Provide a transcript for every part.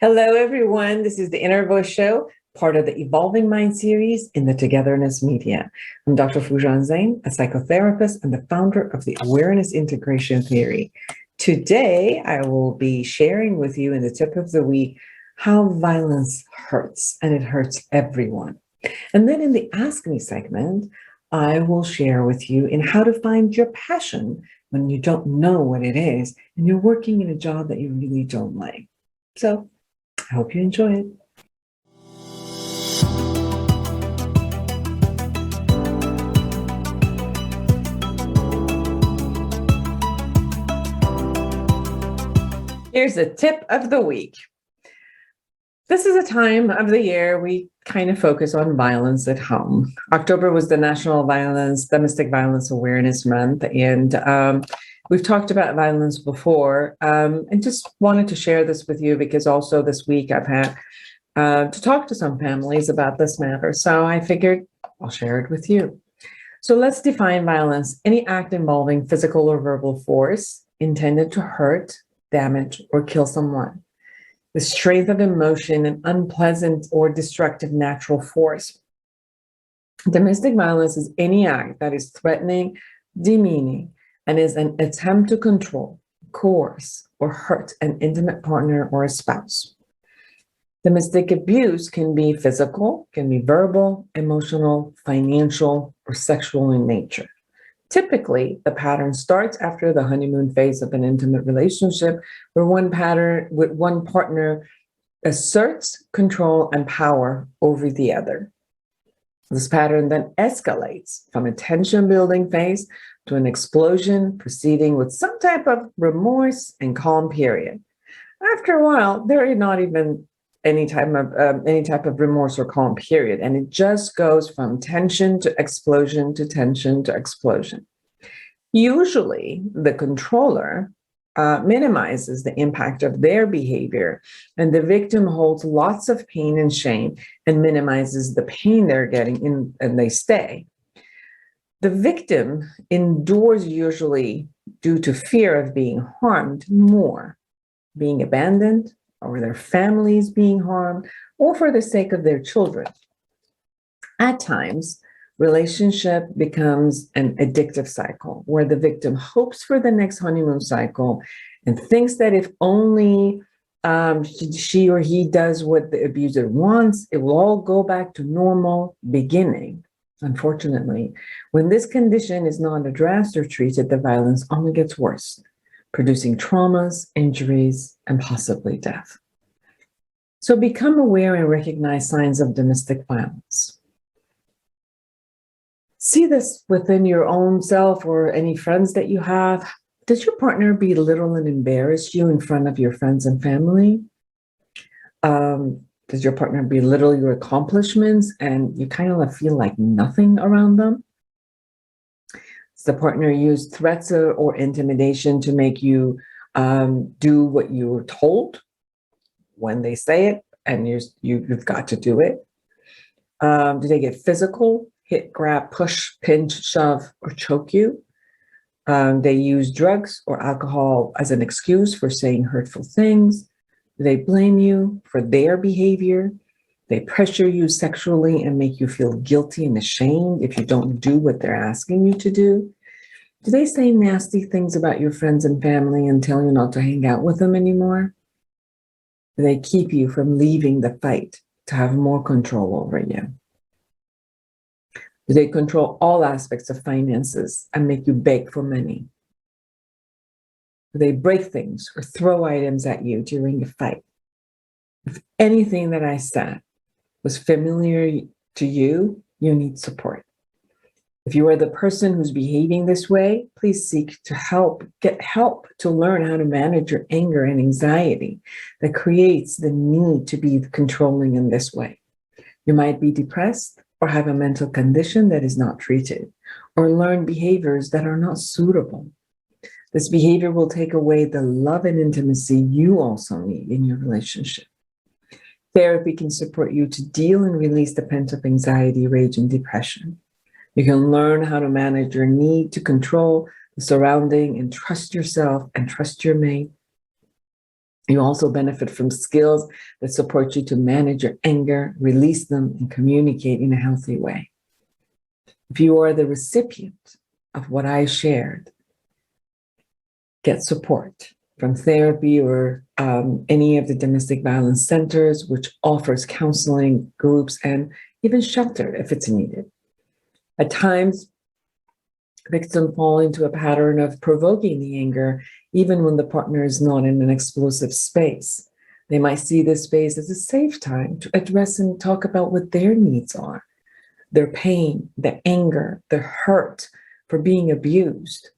Hello, everyone. This is the Inner Voice Show, part of the Evolving Mind series in the Togetherness media. I'm Dr. Foojan Zeine, a psychotherapist and the founder of the Awareness Integration Theory. Today, I will be sharing with you in the tip of the week how violence hurts, and it hurts everyone. And then in the Ask Me segment, I will share with you in how to find your passion when you don't know what it is and you're working in a job that you really don't like. So I hope you enjoy it. Here's a tip of the week. This is a time of the year we kind of focus on violence at home. October was the National Domestic Violence Awareness Month, and we've talked about violence before, and just wanted to share this with you because also this week I've had to talk to some families about this matter. So I figured I'll share it with you. So let's define violence: any act involving physical or verbal force intended to hurt, damage, or kill someone. The strength of emotion and unpleasant or destructive natural force. Domestic violence is any act that is threatening, demeaning, and is an attempt to control, coerce, or hurt an intimate partner or a spouse. Domestic abuse can be physical, can be verbal, emotional, financial, or sexual in nature. Typically, the pattern starts after the honeymoon phase of an intimate relationship where one partner asserts control and power over the other. This pattern then escalates from a tension-building phase to an explosion, proceeding with some type of remorse and calm period. After a while, there is not even any type of remorse or calm period, and it just goes from tension to explosion to tension to explosion. Usually, the controller minimizes the impact of their behavior, and the victim holds lots of pain and shame and minimizes the pain they're getting, and they stay. The victim endures, usually due to fear of being harmed more, being abandoned, or their families being harmed, or for the sake of their children. At times, relationship becomes an addictive cycle where the victim hopes for the next honeymoon cycle and thinks that if only she or he does what the abuser wants, it will all go back to normal beginning. Unfortunately, when this condition is not addressed or treated, the violence only gets worse, producing traumas, injuries, and possibly death. So become aware and recognize signs of domestic violence. See this within your own self or any friends that you have. Does your partner belittle and embarrass you in front of your friends and family? Does your partner belittle your accomplishments and you kind of feel like nothing around them? Does the partner use threats or intimidation to make you do what you were told when they say it and you've got to do it? Do they get physical, hit, grab, push, pinch, shove, or choke you? They use drugs or alcohol as an excuse for saying hurtful things. They blame you for their behavior. They pressure you sexually and make you feel guilty and ashamed if you don't do what they're asking you to do. Do they say nasty things about your friends and family and tell you not to hang out with them anymore? Do they keep you from leaving the fight to have more control over you? Do they control all aspects of finances and make you beg for money? Do they break things or throw items at you during a fight? If anything that I said was familiar to you, you need support. If you are the person who's behaving this way, please seek to get help to learn how to manage your anger and anxiety that creates the need to be controlling in this way. You might be depressed or have a mental condition that is not treated, or learn behaviors that are not suitable. This behavior will take away the love and intimacy you also need in your relationship. Therapy can support you to deal and release the pent-up anxiety, rage, and depression. You can learn how to manage your need to control the surrounding and trust yourself and trust your mate. You also benefit from skills that support you to manage your anger, release them, and communicate in a healthy way. If you are the recipient of what I shared, get support from therapy or any of the domestic violence centers, which offers counseling groups and even shelter if it's needed. At times, victims fall into a pattern of provoking the anger, even when the partner is not in an explosive space. They might see this space as a safe time to address and talk about what their needs are, their pain, their anger, their hurt for being abused.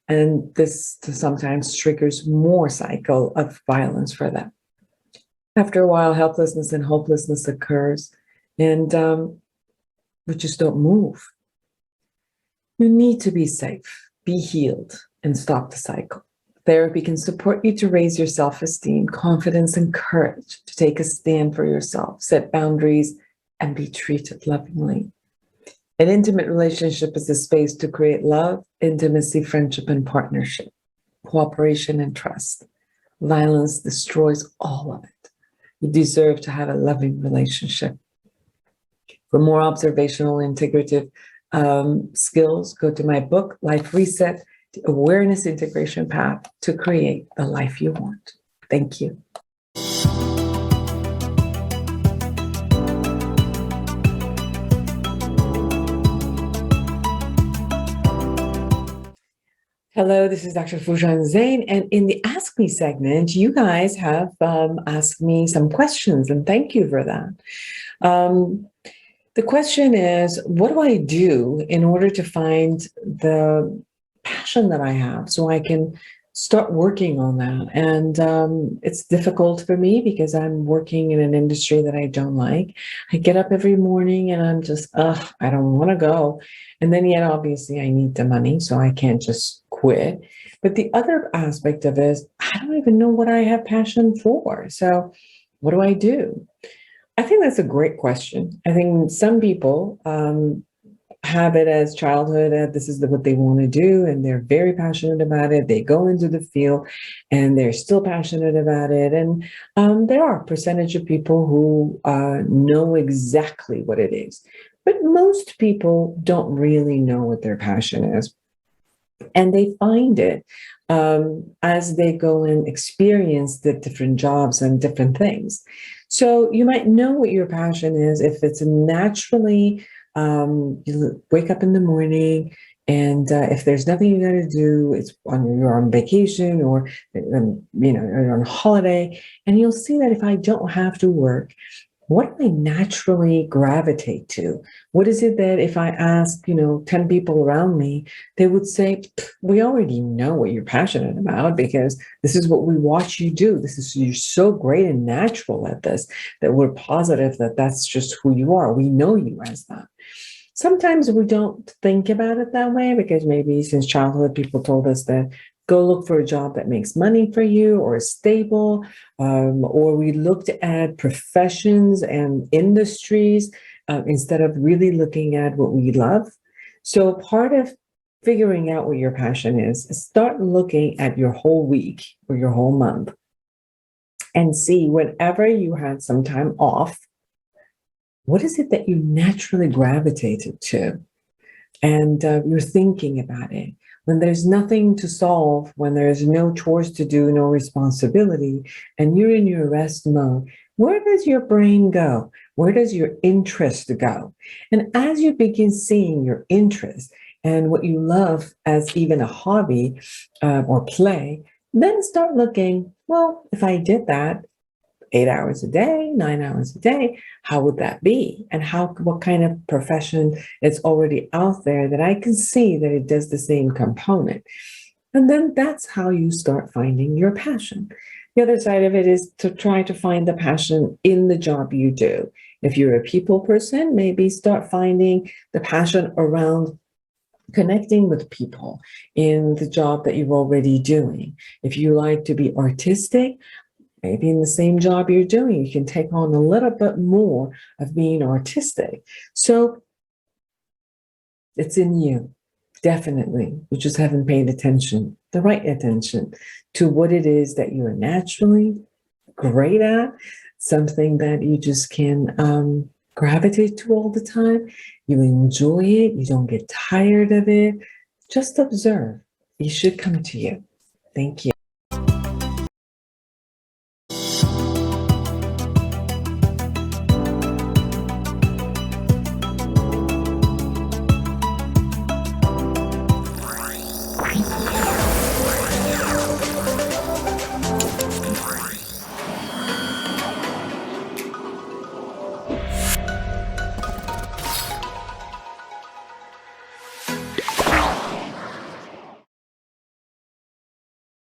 And this sometimes triggers more cycle of violence for them. After a while, helplessness and hopelessness occurs, and we just don't move. You need to be safe, be healed, and stop the cycle. Therapy can support you to raise your self-esteem, confidence, and courage to take a stand for yourself, set boundaries, and be treated lovingly. An intimate relationship is a space to create love, intimacy, friendship, and partnership, cooperation, and trust. Violence destroys all of it. You deserve to have a loving relationship. For more observational, integrative skills, go to my book, Life Reset, the Awareness Integration Path to Create the Life You Want. Thank you. Hello, this is Dr. Foojan Zeine, and in the Ask Me segment, you guys have asked me some questions, and thank you for that. The question is, what do I do in order to find the passion that I have so I can start working on that? And it's difficult for me because I'm working in an industry that I don't like. I get up every morning and I'm just, I don't want to go. And then yet, obviously, I need the money, so I can't just quit. But the other aspect of it is, I don't even know what I have passion for. So what do I do? I think that's a great question. I think some people have it as childhood, this is what they want to do, and they're very passionate about it. They go into the field and they're still passionate about it. And there are a percentage of people who know exactly what it is. But most people don't really know what their passion is. And they find it as they go and experience the different jobs and different things. So you might know what your passion is if it's naturally, you wake up in the morning and if there's nothing you got to do, you're on vacation or you're on holiday, and you'll see that if I don't have to work, what do I naturally gravitate to? What is it that if I ask, 10 people around me, they would say, we already know what you're passionate about because this is what we watch you do. You're so great and natural at this that we're positive that that's just who you are. We know you as that. Sometimes we don't think about it that way because maybe since childhood, people told us that go look for a job that makes money for you or is stable, or we looked at professions and industries instead of really looking at what we love. So part of figuring out what your passion is start looking at your whole week or your whole month and see whenever you had some time off, what is it that you naturally gravitated to? And you're thinking about it. When there's nothing to solve, when there's no chores to do, no responsibility, and you're in your rest mode, where does your brain go? Where does your interest go? And as you begin seeing your interest and what you love as even a hobby or play, then start looking, well, if I did that 8 hours a day, 9 hours a day, how would that be? And what kind of profession is already out there that I can see that it does the same component? And then that's how you start finding your passion. The other side of it is to try to find the passion in the job you do. If you're a people person, maybe start finding the passion around connecting with people in the job that you're already doing. If you like to be artistic, maybe in the same job you're doing, you can take on a little bit more of being artistic. So It's in you, definitely. You just haven't paid attention, the right attention to what it is that you are naturally great at, something that you just can gravitate to all the time. You enjoy it, you don't get tired of it. Just observe. It should come to you. Thank you.